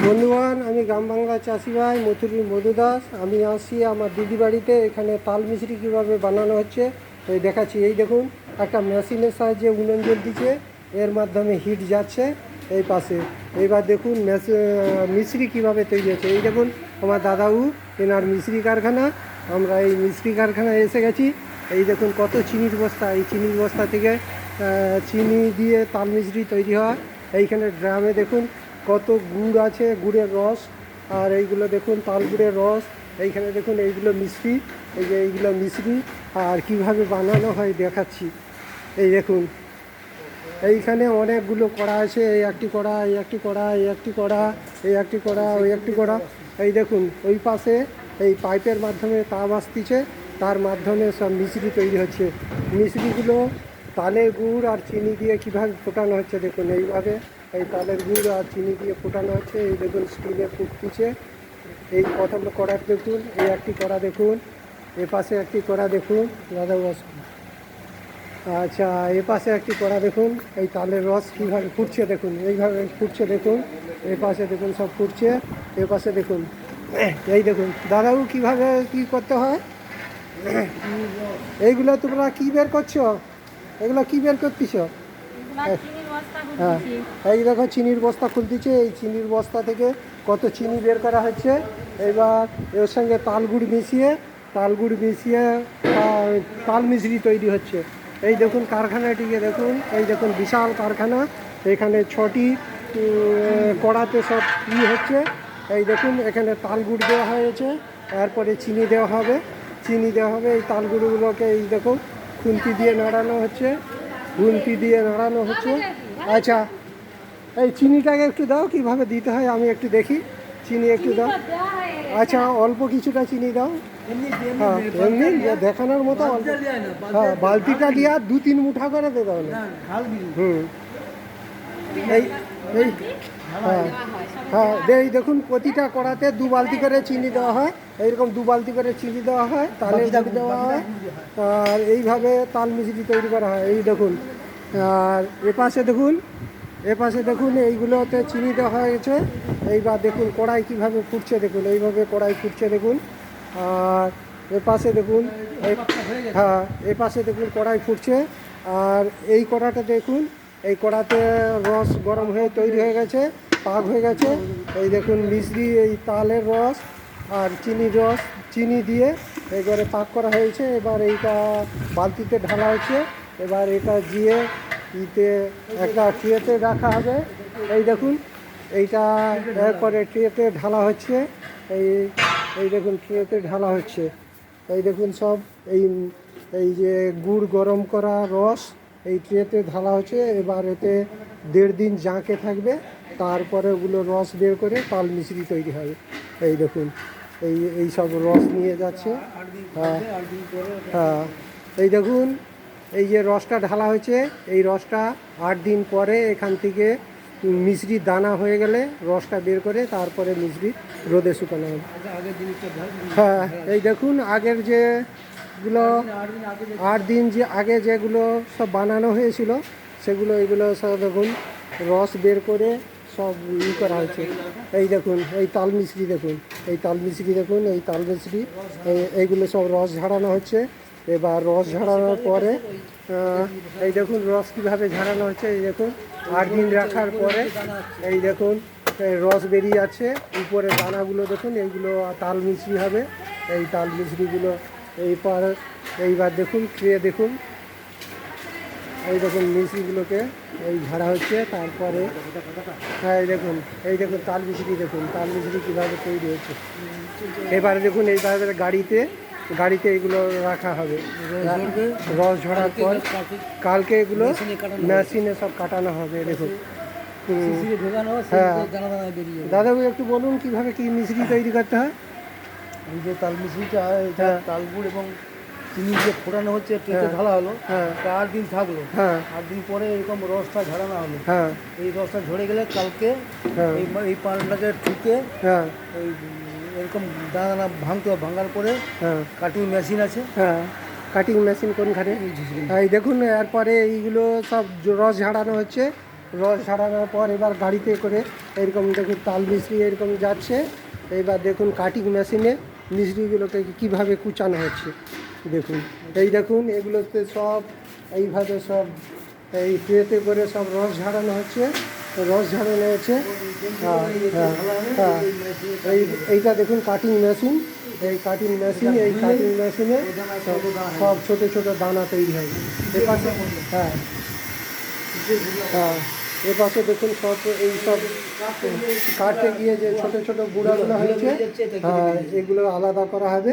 বন্ধুগণ, আমি গ্রাম বাংলা চাষি ভাই মথুরি মধু দাস। আমি আসছি আমার দিদি বাড়িতে। এখানে তাল মিছরি কীভাবে বানানো হচ্ছে এই দেখাচ্ছি। এই দেখুন, একটা মেশিনের সাহায্যে উনুন জ্বলতিছে, এর মাধ্যমে হিট যাচ্ছে এই পাশে। এইবার দেখুন মিছরি কীভাবে তৈরি হচ্ছে। এই দেখুন আমার দাদাবু, এনার মিছরি কারখানা। আমরা এই মিছরি কারখানায় এসে গেছি। এই দেখুন কত চিনির বস্তা, এই চিনির বস্তা থেকে চিনি দিয়ে তাল মিছরি তৈরি হয়। এইখানে ড্রামে দেখুন কত গুড় আছে, গুড়ের রস। আর এইগুলো দেখুন তাল গুড়ের রস। এইখানে দেখুন এইগুলো মিছরি, এই যে এইগুলো মিছরি। আর কিভাবে বানানো হয় দেখাচ্ছি। এই দেখুন এইখানে অনেকগুলো কড়া আছে। এই একটি কড়া, এই একটি কড়া, এই একটি কড়া, এই একটি কড়া, ওই একটি কড়া। এই দেখুন ওই পাশে এই পাইপের মাধ্যমে তাপ আসতিছে, তার মাধ্যমে সব মিছরি তৈরি হচ্ছে। মিছরিগুলো তালের গুড় আর চিনি দিয়ে কীভাবে ফোটানো হচ্ছে দেখুন। এইভাবে এই তালের গুড় আর চিনি দিয়ে ফোটানো হচ্ছে। এই দেখুন স্টিলে ফুটতিছে। এই প্রথম কড়া দেখুন, এই একটি কড়া দেখুন, এ পাশে একটি কড়া দেখুন দাদা বস। আচ্ছা, এ পাশে একটি কড়া দেখুন, এই তালের রস কীভাবে ফুটছে দেখুন। এইভাবে ফুটছে দেখুন, এ পাশে দেখুন সব ফুটছে। এ পাশে দেখুন, এই দেখুন দাদাবু কীভাবে কী করতে হয়। এইগুলো তোমরা কী বের করছো? এগুলো কী বের করতেছ? হ্যাঁ, এই দেখো চিনির বস্তা খুলতেছে। এই চিনির বস্তা থেকে কত চিনি বের করা হচ্ছে। এবার এর সঙ্গে তালগুড় মিশিয়ে তাল মিছরি তৈরি হচ্ছে। এই দেখুন কারখানাটিকে দেখুন, এই দেখুন বিশাল কারখানা। এখানে 6টি কড়াতে সব হচ্ছে। এই দেখুন এখানে তালগুড় দেওয়া হয়েছে, এরপরে চিনি দেওয়া হবে। এই তালগুড়গুলোকে এই দেখুন খুন্তি দিয়ে নাড়ানো হচ্ছে, আচ্ছা, এই চিনিটাকে একটু দাও, কিভাবে দিতে হয় আমি একটু দেখি। চিনি একটু দাও। আচ্ছা, অল্প কিছুটা চিনি দাও। হ্যাঁ, এমনি দেখানোর মতো অল্প। হ্যাঁ, বালতিটা দিয়ে 2-3 মুঠা করে দে দাও না। হুম, এই এই হ্যাঁ হ্যাঁ, এই দেখুন প্রতিটা কড়াতে 2 বালতি করে চিনি দেওয়া হয়। এইরকম 2 বালতি করে চিনি দেওয়া হয়, তালের গুড় দেওয়া হয়। আর এইভাবে তাল মিছরি তৈরি করা হয়। এই দেখুন, আর এ পাশে দেখুন এইগুলোতে চিনি দেওয়া হয়েছে। এইবার দেখুন কড়াই কীভাবে ফুটছে দেখুন, এইভাবে কড়াই ফুটছে দেখুন। আর এ পাশে দেখুন, হ্যাঁ, এ পাশে দেখুন কড়াই ফুটছে। আর এই কড়াটা দেখুন, এই কড়াতে রস গরম হয়ে তৈরি হয়ে গেছে, পাক হয়ে গেছে। এই দেখুন মিছরি, এই তালের রস আর চিনি দিয়ে এবারে পাক করা হয়েছে। এবার এইটা বালতিতে ঢালা হচ্ছে। এবার এটা দিয়ে একটা ট্রেতে রাখা হবে। এই দেখুন এইটা এরপরে ট্রেতে ঢালা হচ্ছে। এই দেখুন ট্রেতে ঢালা হচ্ছে। এই দেখুন সব এই যে গুড় গরম করা রস এই ট্রেতে ঢালা হচ্ছে। এবার এতে 1.5 দিন জাঁকে থাকবে, তারপরে ওগুলো রস বের করে তাল মিছরি তৈরি হবে। এই দেখুন এই সব রস নিয়ে যাচ্ছে। হ্যাঁ হ্যাঁ, এই দেখুন এই যে রসটা ঢালা হয়েছে, এই রসটা 8 দিন পরে এখান থেকে মিছরির দানা হয়ে গেলে রসটা বের করে তারপরে মিছরি রোদে শুকানো হবে। হ্যাঁ, এই দেখুন আগের যেগুলো 8 দিন আগে যেগুলো সব বানানো হয়েছিল সেগুলো, এইগুলো সব দেখুন রস বের করে সব করা হয়েছে। এই দেখুন এই তাল মিছরি দেখুন, এই তাল মিছরি এইগুলো সব রস ঝাড়ানো হচ্ছে। এবার রস ঝাড়ানোর পরে এই দেখুন রস কীভাবে ঝাড়ানো হচ্ছে। এই দেখুন 8 দিন রাখার পরে এই দেখুন রস বেরিয়ে যাচ্ছে। উপরে দানাগুলো দেখুন, এইগুলো তাল মিছরি হবে। এই তাল মিছরিগুলো এইবার দেখুন দেখুন, এই দেখুন মিছরিগুলোকে এই ঝাড়া হচ্ছে। তারপরে হ্যাঁ, এই দেখুন তাল মিছরি কীভাবে তৈরি হচ্ছে। এবারে দেখুন এইভাবে গাড়িতে এগুলো রাখা হবে। রস ঝরার পর কালকে এগুলো মেশিনে সব কাটানো হবে। দেখুন হ্যাঁ, দাদাবু একটু বলুন কীভাবে কী মিছরি তৈরি করতে হয়। এই যে তাল মিছরিটা, এটা তালগুড় এবং চিনি যে ফোটানো হচ্ছে, ট্রেতে ঢালা হলো। 8 দিন থাকলো। 8 দিন পরে এরকম রসটা ঝরানো হলো। এই রসটা ঝরে গেলে কালকে এই পানটাকে ঠুকে এই এরকম দানা ভাঙতে হবে। ভাঙার পরে কাটিং মেশিন আছে। কাটিং মেশিন কোনখানে? এই দেখুন এরপরে এইগুলো সব রস ঝাড়ানো হচ্ছে। রস ঝাড়ানোর পর এবার গাড়িতে করে এরকম দেখুন তাল মিস্ত্রি এরকম যাচ্ছে। এইবার দেখুন কাটিং মেশিনে মিস্ত্রিগুলোকে কীভাবে কুচানো হচ্ছে দেখুন। এই দেখুন এগুলোতে সব এইভাবে সব এই ট্রেতে করে সব রস ঝাড়ানো হচ্ছে, রস ঝাড়ানো হচ্ছে। হ্যাঁ এইটা দেখুন কাটিং মেশিন, এই কাটিং মেশিন, এই কাটিং মেশিনে সব ছোটো ছোটো দানা তৈরি হয়। এপাশে হ্যাঁ হ্যাঁ এপাশে দেখুন সব এই সব কাটতে গিয়ে যে ছোটো ছোটো গুঁড়াগুলো হয়েছে, হ্যাঁ এগুলো আলাদা করা হবে।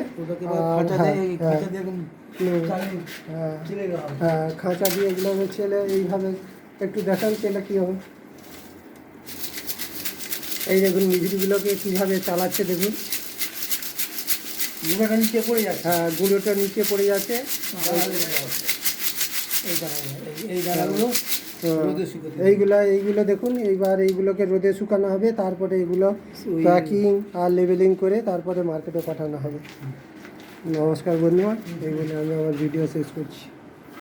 হ্যাঁ খাঁচা দিয়ে এগুলো ছেলে এইভাবে একটু দেখান ছেলে কী হবে। এই দেখুন মিষ্টিগুলোকে কীভাবে চালাচ্ছে দেখুন। গুঁড়োটা নিচে পড়ে যাচ্ছে। হ্যাঁ গুঁড়োটা নিচে পড়ে যাচ্ছে। এই দানাগুলো এইগুলো দেখুন এইবার এইগুলোকে রোদে শুকানো হবে, তারপরে এগুলো প্যাকিং আর লেবেলিং করে তারপরে মার্কেটে পাঠানো হবে। নমস্কার বন্ধুরা, এই বলে আমি আমার ভিডিও শেষ করছি।